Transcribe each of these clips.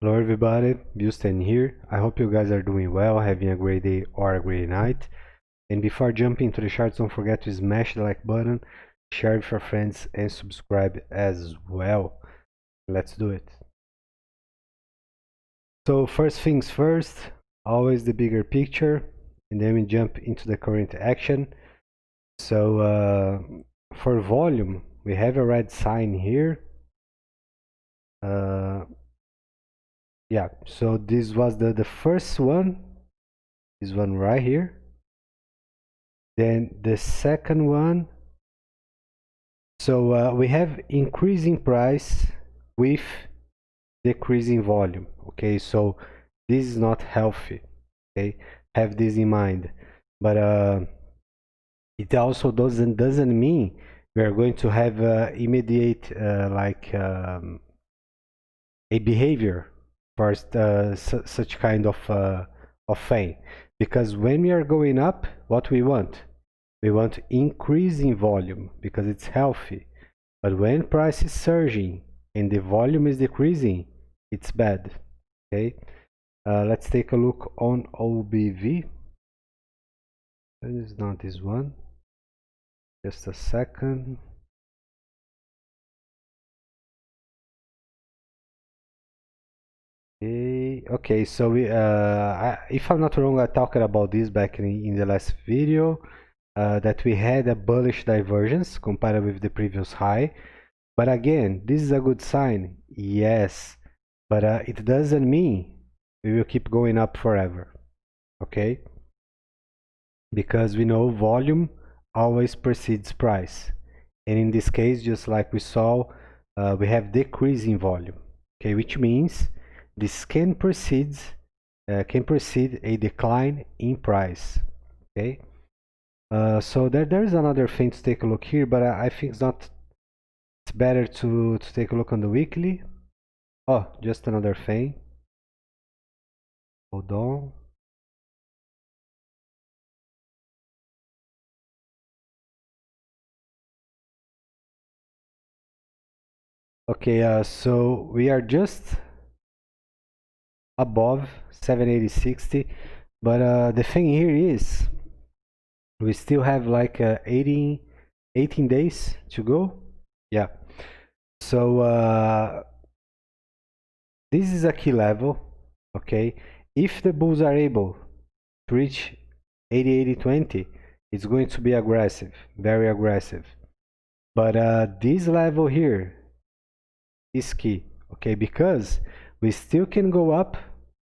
Hello everybody, Houston here. I hope you guys are doing well, having a great day or a great night. And before jumping into the charts, don't forget to smash the like button, share with your friends, and subscribe as well. Let's do it. So first things first, always the bigger picture, and then we jump into the current action. So for volume, we have a red sign here. Uh, yeah, so this was the first one, this one right here. Then the second one, so we have increasing price with decreasing volume. Okay, so this is not healthy. Okay, have this in mind. But it also doesn't mean we are going to have immediate a behavior for such kind of thing. Because when we are going up, what we want? We want increase in volume because it's healthy. But when price is surging and the volume is decreasing, it's bad. Okay. Let's take a look on OBV. It's not this one. Just a second. Okay, so if I'm not wrong, I talked about this back in the last video, that we had a bullish divergence compared with the previous high. But again, this is a good sign, yes, but it doesn't mean we will keep going up forever, okay? Because we know volume always precedes price. And in this case, just like we saw, we have decreasing volume, okay? Which means this can precede a decline in price, okay? So there's another thing to take a look here, but I think it's better to take a look on the weekly. Oh, just another thing. Hold on. Okay, so we are just above 780.60, but the thing here is we still have like 18 days to go. Yeah. So this is a key level. Okay. If the bulls are able to reach 80-80-20, it's going to be aggressive, very aggressive. But this level here is key, okay? Because we still can go up,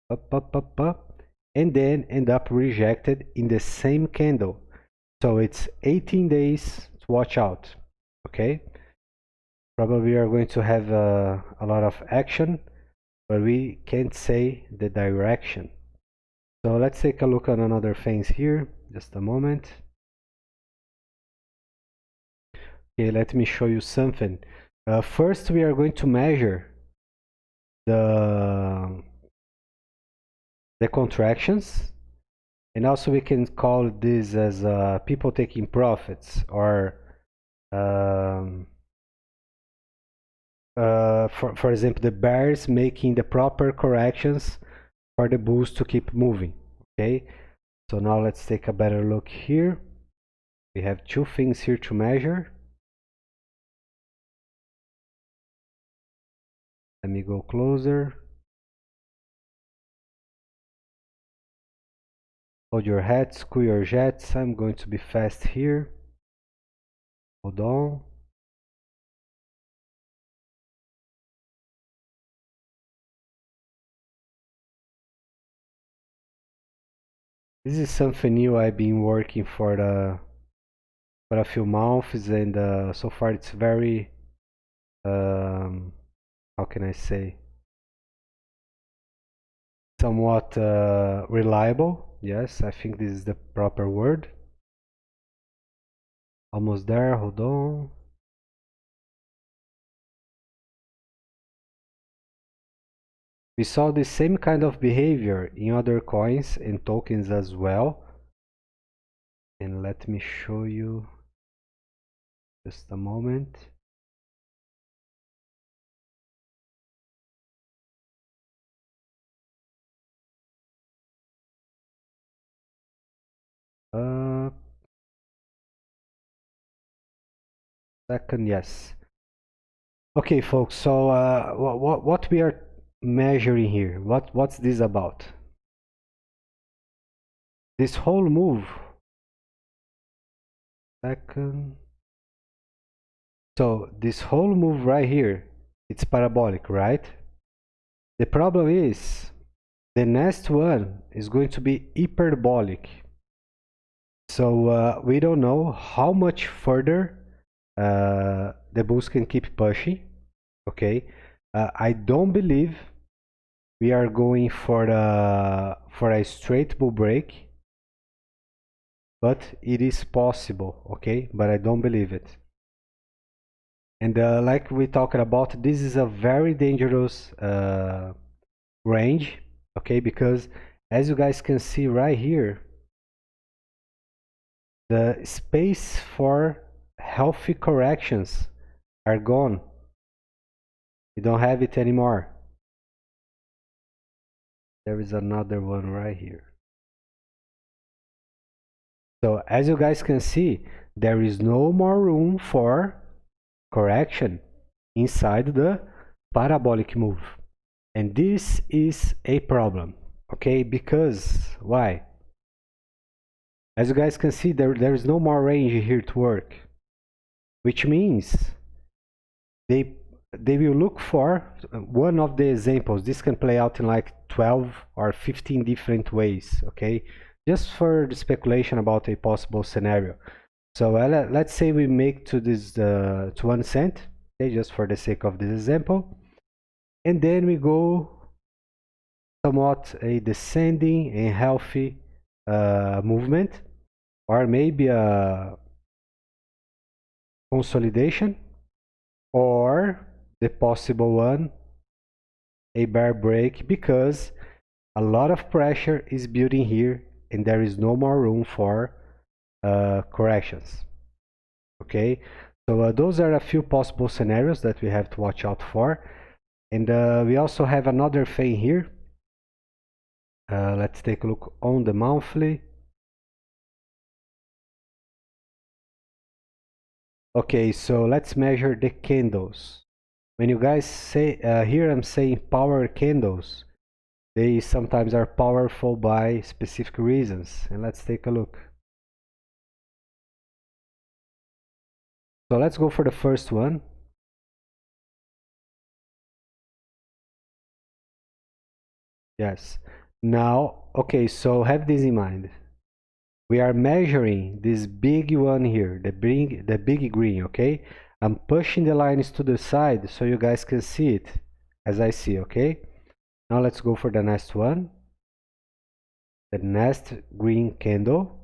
up, and then end up rejected in the same candle. So it's 18 days to watch out, okay? Probably we are going to have a lot of action, but we can't say the direction. So let's take a look at another things here, just a moment. Okay, let me show you something. First, we are going to measure the contractions, and also we can call this as people taking profits, or um, for example, the bears making the proper corrections for the bulls to keep moving. Okay, so now let's take a better look here. We have two things here to measure. Let me go closer. Hold your hats, cool your jets. I'm going to be fast here. Hold on. This is something new I've been working for a few months, and so far it's very how can I say, somewhat reliable. Yes, I think this is the proper word. Almost there. Hold on. We saw the same kind of behavior in other coins and tokens as well. And let me show you just a moment. Second, yes. Okay, folks, so what we are measuring here, what's this about? This whole move, second, so this whole move right here, it's parabolic, right? The problem is the next one is going to be hyperbolic. So we don't know how much further the bulls can keep pushing. Okay, I don't believe we are going for a straight bull break, but it is possible. Okay, but I don't believe it. And like we talked about, this is a very dangerous range. Okay, because as you guys can see right here, the space for healthy corrections are gone. We don't have it anymore. There is another one right here. So as you guys can see, there is no more room for correction inside the parabolic move. And this is a problem, okay? Because, why? As you guys can see, there is no more range here to work, which means they will look for one of the examples. This can play out in like 12 or 15 different ways, okay? Just for the speculation about a possible scenario. So let's say we make to this to 1 cent, okay, just for the sake of this example, and then we go somewhat a descending and healthy movement, or maybe a consolidation, or the possible one, a bear break, because a lot of pressure is building here and there is no more room for corrections. Okay, so those are a few possible scenarios that we have to watch out for. And we also have another thing here. Let's take a look on the monthly. Okay, so let's measure the candles. When you guys say, here I'm saying power candles, they sometimes are powerful by specific reasons. And let's take a look. So let's go for the first one. Yes. Now, okay, so have this in mind. We are measuring this big one here, the big green, okay? I'm pushing the lines to the side so you guys can see it as I see, okay? Now let's go for the next one. The next green candle.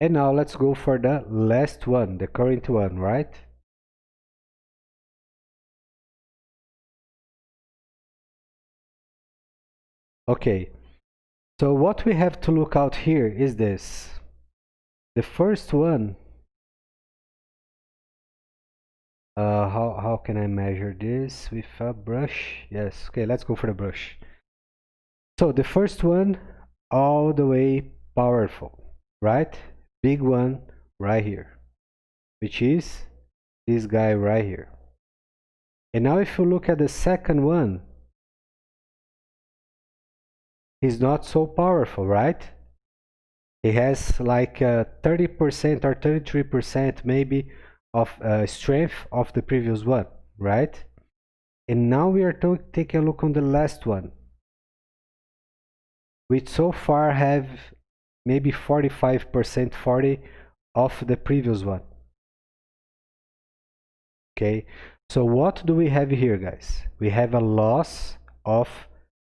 And now let's go for the last one, the current one, right? Okay, so what we have to look out here is this. The first one, how can I measure this with a brush? Yes, okay, let's go for the brush. So the first one, all the way powerful, right? Big one right here, which is this guy right here. And now if you look at the second one, he's not so powerful, right? He has like 30% or 33% maybe of strength of the previous one, right? And now we are taking a look on the last one, which so far have maybe 45%, 40 of the previous one. Okay, so what do we have here, guys? We have a loss of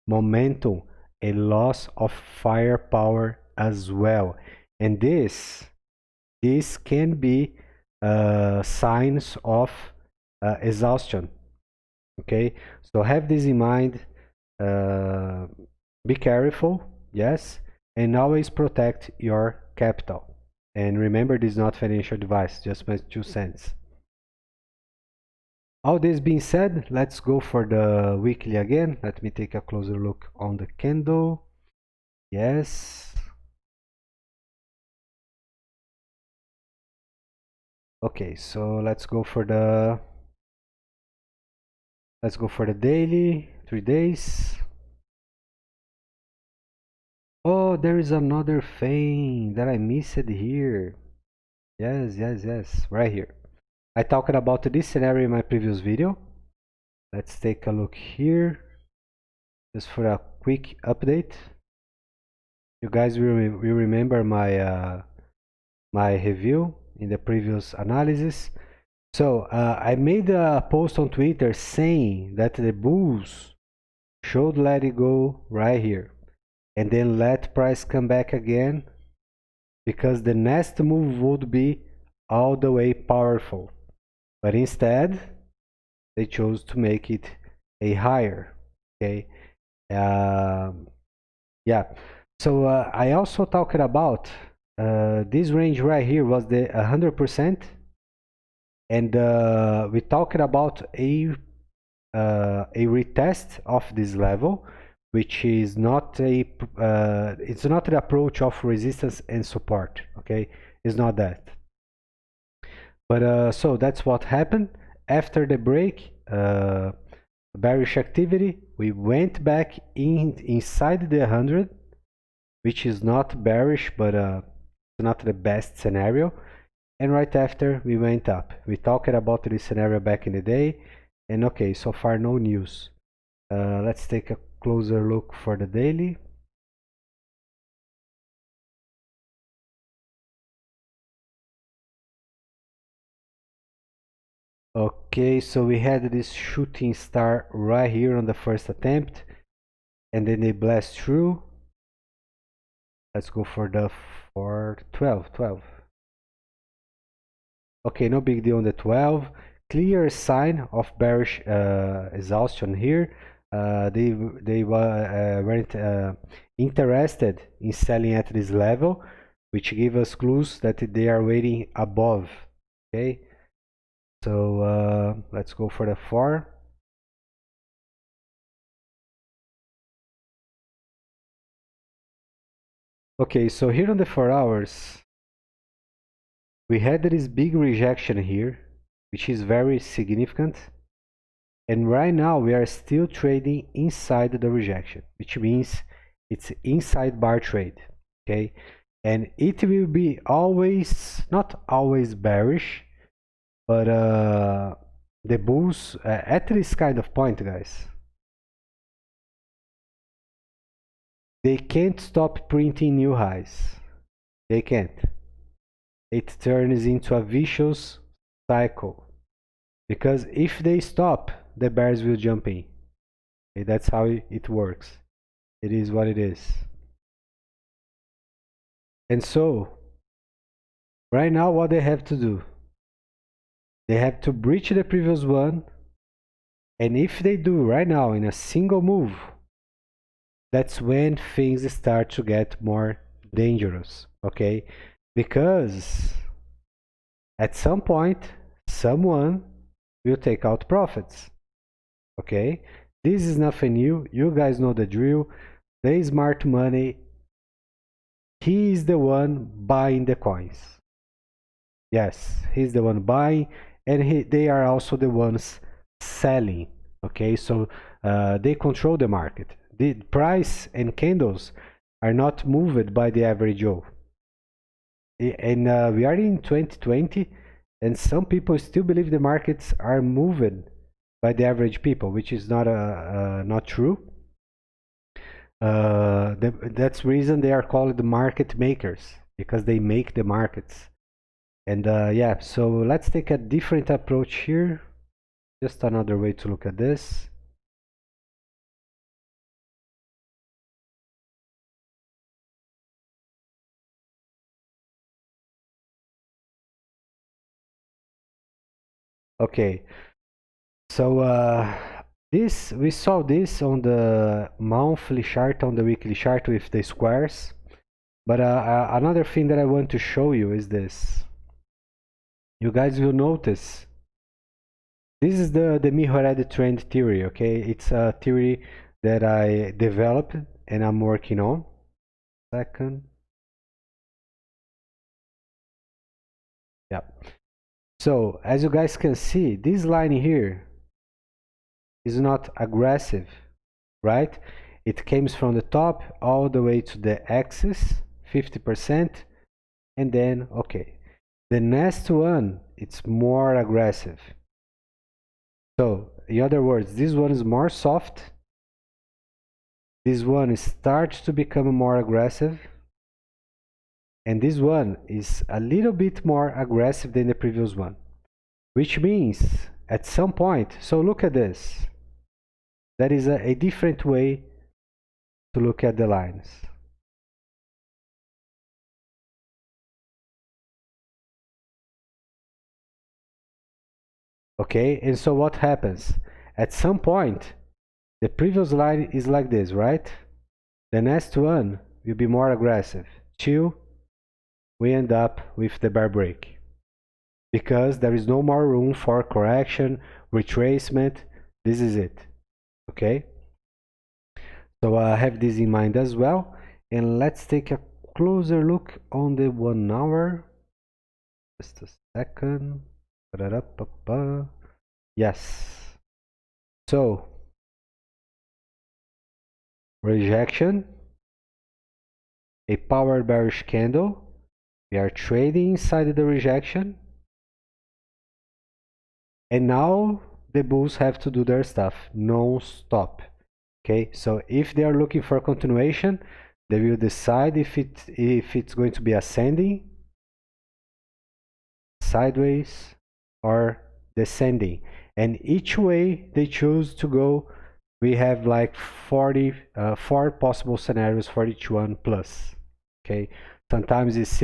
momentum, a loss of firepower as well, and this can be signs of exhaustion. Okay, so have this in mind. Be careful, yes, and always protect your capital. And remember, this is not financial advice, just my 2 cents. All this being said, let's go for the weekly again. Let me take a closer look on the candle. Yes. Okay, so let's go for the daily, 3 days. Oh, there is another thing that I missed here. Yes, yes, yes, right here. I talked about this scenario in my previous video. Let's take a look here, just for a quick update. You guys will remember my review in the previous analysis. So I made a post on Twitter saying that the bulls should let it go right here and then let price come back again, because the next move would be all the way powerful. But instead, they chose to make it a higher. Okay. Yeah. So I also talked about this range right here was the 100%, and we talked about a retest of this level, which is not it's not the approach of resistance and support. Okay, it's not that. But so that's what happened after the break. Bearish activity. We went back inside the 100, which is not bearish, but not the best scenario. And right after, we went up. We talked about this scenario back in the day, and okay, so far no news. Let's take a closer look for the daily. Okay, so we had this shooting star right here on the first attempt, and then they blast through. Let's go for the 12. Okay, no big deal on the 12. Clear sign of bearish exhaustion here. They weren't interested in selling at this level, which give us clues that they are waiting above. Okay, so let's go for the 4. Okay, so here on the 4 hours, we had this big rejection here, which is very significant. And right now we are still trading inside the rejection, which means it's inside bar trade. Okay, and it will be always, not always bearish, but the bulls at this kind of point, guys, they can't stop printing new highs. They can't. It turns into a vicious cycle, because if they stop, the bears will jump in. Okay, that's how it works. It is what it is. And so right now what they have to do, they have to breach the previous one, and if they do right now in a single move, that's when things start to get more dangerous. Okay, because at some point someone will take out profits. Okay, this is nothing new, you guys know the drill. The smart money, he is the one buying the coins. Yes, he's the one buying, and they are also the ones selling. Okay, so they control the market. The price and candles are not moved by the average Joe. And we are in 2020, and some people still believe the markets are moved by the average people, which is not true. That's the reason they are called the market makers, because they make the markets. And yeah, so let's take a different approach here. Just another way to look at this. Okay, so this, we saw this on the monthly chart, on the weekly chart with the squares. But another thing that I want to show you is this. You guys will notice this is the mirrored trend theory. Okay, it's a theory that I developed and I'm working on. Second. Yeah. So as you guys can see, this line here is not aggressive, right? It comes from the top all the way to the axis, 50%, and then, okay. The next one, it's more aggressive. So, in other words, this one is more soft. This one starts to become more aggressive. And this one is a little bit more aggressive than the previous one. Which means, at some point, so look at this. That is a different way to look at the lines. Okay, and so what happens? At some point, the previous line is like this, right? The next one will be more aggressive till we end up with the bear break. Because there is no more room for correction, retracement. This is it. Okay? So I have this in mind as well. And let's take a closer look on the 1 hour. Just a second. Yes. So, rejection, a power bearish candle. We are trading inside the rejection. And now the bulls have to do their stuff non-stop. Okay, so if they are looking for continuation, they will decide if it's going to be ascending, sideways, or descending. And each way they choose to go, we have like 4 possible scenarios for each one plus. Okay, sometimes it's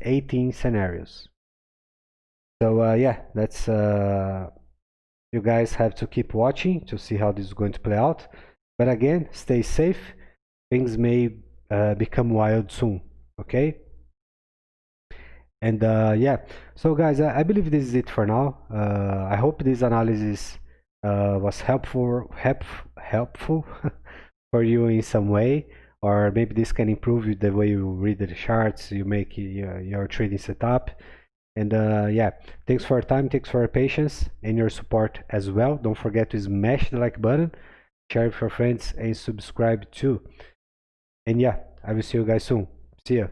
18 scenarios. So yeah, that's you guys have to keep watching to see how this is going to play out. But again, stay safe. Things may become wild soon. Okay. And yeah, so guys, I believe this is it for now. I hope this analysis was helpful for you in some way, or maybe this can improve the way you read the charts, you make your trading setup. And yeah, thanks for your time, thanks for your patience and your support as well. Don't forget to smash the like button, share with your friends, and subscribe too. And yeah, I will see you guys soon. See ya.